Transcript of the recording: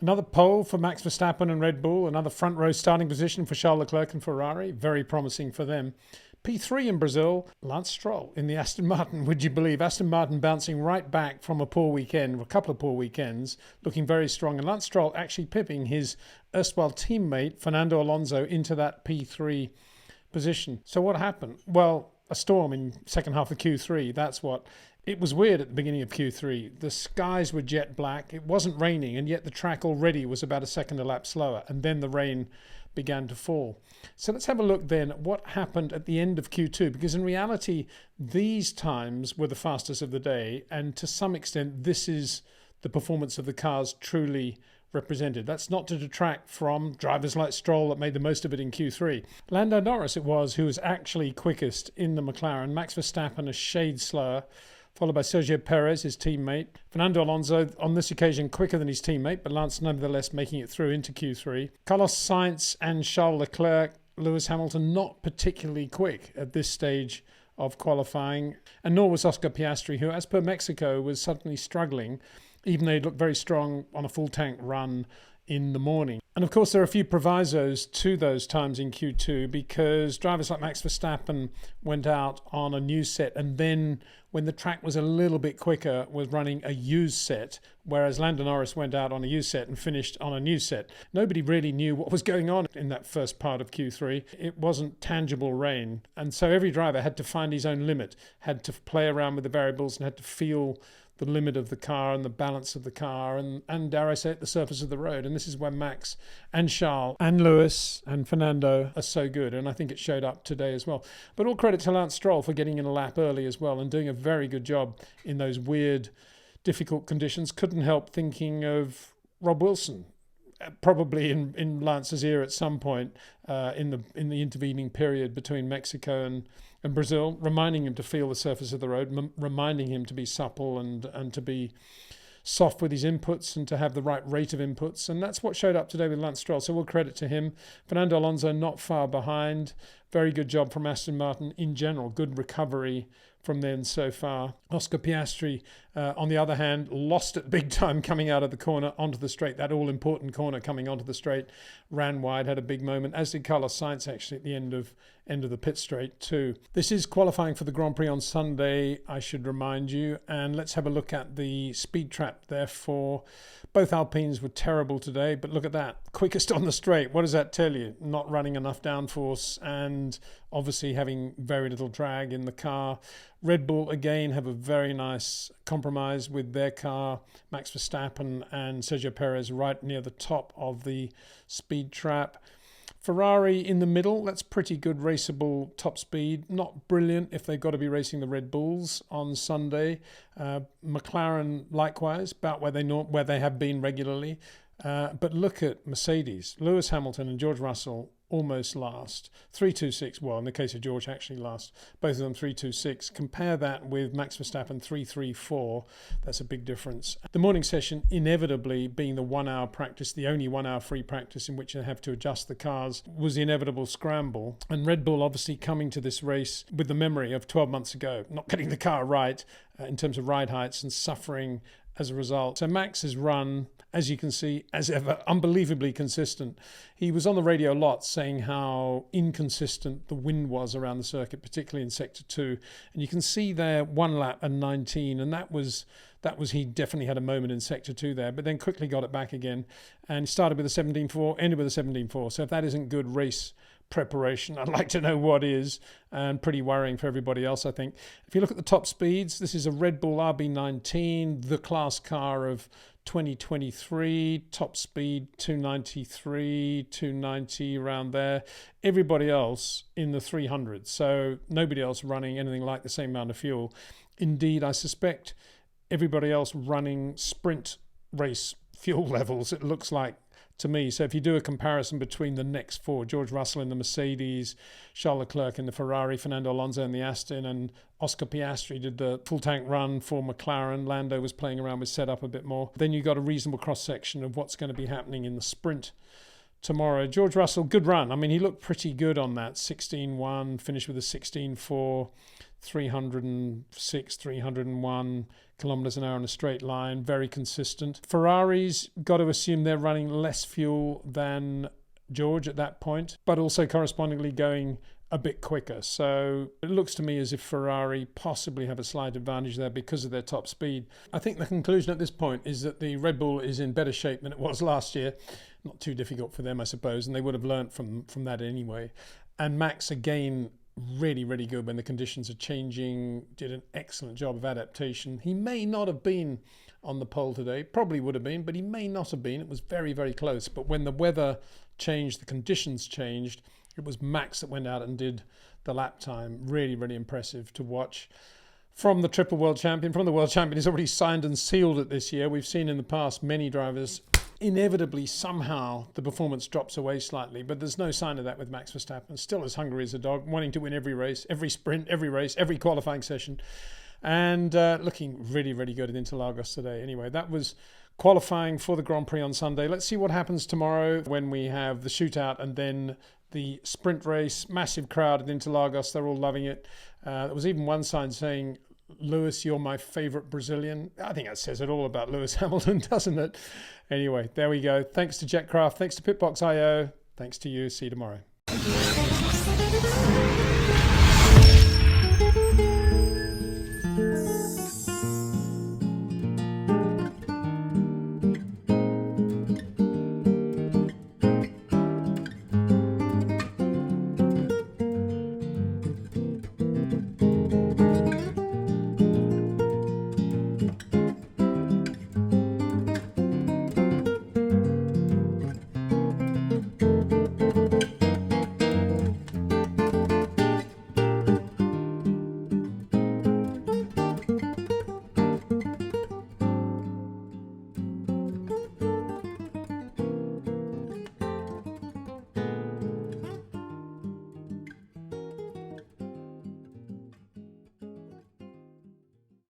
Another pole for Max Verstappen and Red Bull. Another front row starting position for Charles Leclerc and Ferrari. Very promising for them. P3 in Brazil, Lance Stroll in the Aston Martin. Would you believe? Aston Martin bouncing right back from a poor weekend, a couple of poor weekends, looking very strong. And Lance Stroll actually pipping his erstwhile teammate, Fernando Alonso, into that P3 position. So what happened? Well, a storm in second half of Q3. That's what. It was weird at the beginning of Q3. The skies were jet black. It wasn't raining, and yet the track already was about a second a lap slower. And then the rain began to fall. So let's have a look then at what happened at the end of Q2, because in reality, these times were the fastest of the day. And to some extent, this is the performance of the cars truly represented. That's not to detract from drivers like Stroll that made the most of it in Q3. Lando Norris it was who was actually quickest in the McLaren. Max Verstappen a shade slower, followed by Sergio Perez, his teammate. Fernando Alonso, on this occasion, quicker than his teammate, but Lance nevertheless making it through into Q3. Carlos Sainz and Charles Leclerc, Lewis Hamilton, not particularly quick at this stage of qualifying, and nor was Oscar Piastri, who, as per Mexico, was suddenly struggling, even though he looked very strong on a full tank run in the morning. And of course, there are a few provisos to those times in Q2 because drivers like Max Verstappen went out on a new set, and then when the track was a little bit quicker, was running a used set, whereas Lando Norris went out on a used set and finished on a new set. Nobody really knew what was going on in that first part of Q3. It wasn't tangible rain, and so every driver had to find his own limit, had to play around with the variables and had to feel the limit of the car and the balance of the car and dare I say it, the surface of the road. And this is where Max and Charles and Lewis and Fernando are so good. And I think it showed up today as well. But all credit to Lance Stroll for getting in a lap early as well and doing a very good job in those weird, difficult conditions. Couldn't help thinking of Rob Wilson, probably in Lance's ear at some point in the intervening period between Mexico and Brazil, reminding him to feel the surface of the road, reminding him to be supple and to be soft with his inputs and to have the right rate of inputs. And that's what showed up today with Lance Stroll. So we'll credit to him. Fernando Alonso not far behind. Very good job from Aston Martin in general. Good recovery from then so far. Oscar Piastri, on the other hand, lost it big time coming out of the corner onto the straight. That all-important corner coming onto the straight, ran wide, had a big moment, as did Carlos Sainz actually at the end of the pit straight too. This is qualifying for the Grand Prix on Sunday, I should remind you. And let's have a look at the speed trap. Therefore, both Alpines were terrible today, but look at that. Quickest on the straight. What does that tell you? Not running enough downforce and obviously having very little drag in the car. Red Bull, again, have a very nice compromise with their car. Max Verstappen and Sergio Perez right near the top of the speed trap. Ferrari in the middle, that's pretty good raceable top speed. Not brilliant if they've got to be racing the Red Bulls on Sunday. McLaren, likewise, about where they have been regularly. But look at Mercedes. Lewis Hamilton and George Russell almost last. 3.26, well, in the case of George, actually last. Both of them 3.26. Compare that with Max Verstappen 3.34. That's a big difference. The morning session inevitably being the 1 hour practice, the only 1 hour free practice in which they have to adjust the cars, was the inevitable scramble. And Red Bull obviously coming to this race with the memory of 12 months ago, not getting the car right in terms of ride heights and suffering as a result. So Max has run, as you can see, as ever, unbelievably consistent. He was on the radio a lot saying how inconsistent the wind was around the circuit, particularly in Sector 2. And you can see there 1 lap and 19, and that was he definitely had a moment in Sector 2 there, but then quickly got it back again and started with a 17.4, ended with a 17.4. So if that isn't good race preparation, I'd like to know what is, and pretty worrying for everybody else, I think. If you look at the top speeds, this is a Red Bull RB19, the class car of 2023, top speed 293, 290, around there. Everybody else in the 300s, so nobody else running anything like the same amount of fuel. Indeed, I suspect everybody else running sprint race fuel levels, it looks like to me. So if you do a comparison between the next four, George Russell in the Mercedes, Charles Leclerc in the Ferrari, Fernando Alonso in the Aston, and Oscar Piastri did the full tank run for McLaren. Lando was playing around with setup a bit more. Then you got a reasonable cross-section of what's going to be happening in the sprint tomorrow. George Russell, good run. I mean, he looked pretty good on that 16.1, finished with a 16.4, 306, 301 kilometers an hour in a straight line, very consistent. Ferrari's got to assume they're running less fuel than George at that point, but also correspondingly going a bit quicker. So it looks to me as if Ferrari possibly have a slight advantage there because of their top speed. I think the conclusion at this point is that the Red Bull is in better shape than it was last year. Not too difficult for them, I suppose, and they would have learnt from that anyway. And Max, again, really, really good when the conditions are changing, did an excellent job of adaptation. He may not have been on the pole today, probably would have been, but he may not have been. It was very, very close. But when the weather changed, the conditions changed, it was Max that went out and did the lap time. Really, really impressive to watch. From the triple world champion, from the world champion, he's already signed and sealed it this year. We've seen in the past many drivers, inevitably, somehow, the performance drops away slightly, but there's no sign of that with Max Verstappen. Still as hungry as a dog, wanting to win every race, every sprint, every race, every qualifying session, and looking really, really good at Interlagos today. Anyway, that was qualifying for the Grand Prix on Sunday. Let's see what happens tomorrow when we have the shootout and then the sprint race. Massive crowd at Interlagos. They're all loving it. There was even one sign saying, "Lewis, you're my favourite Brazilian." I think that says it all about Lewis Hamilton, doesn't it? Anyway, there we go. Thanks to Jetcraft. Thanks to Pitbox.io. Thanks to you. See you tomorrow.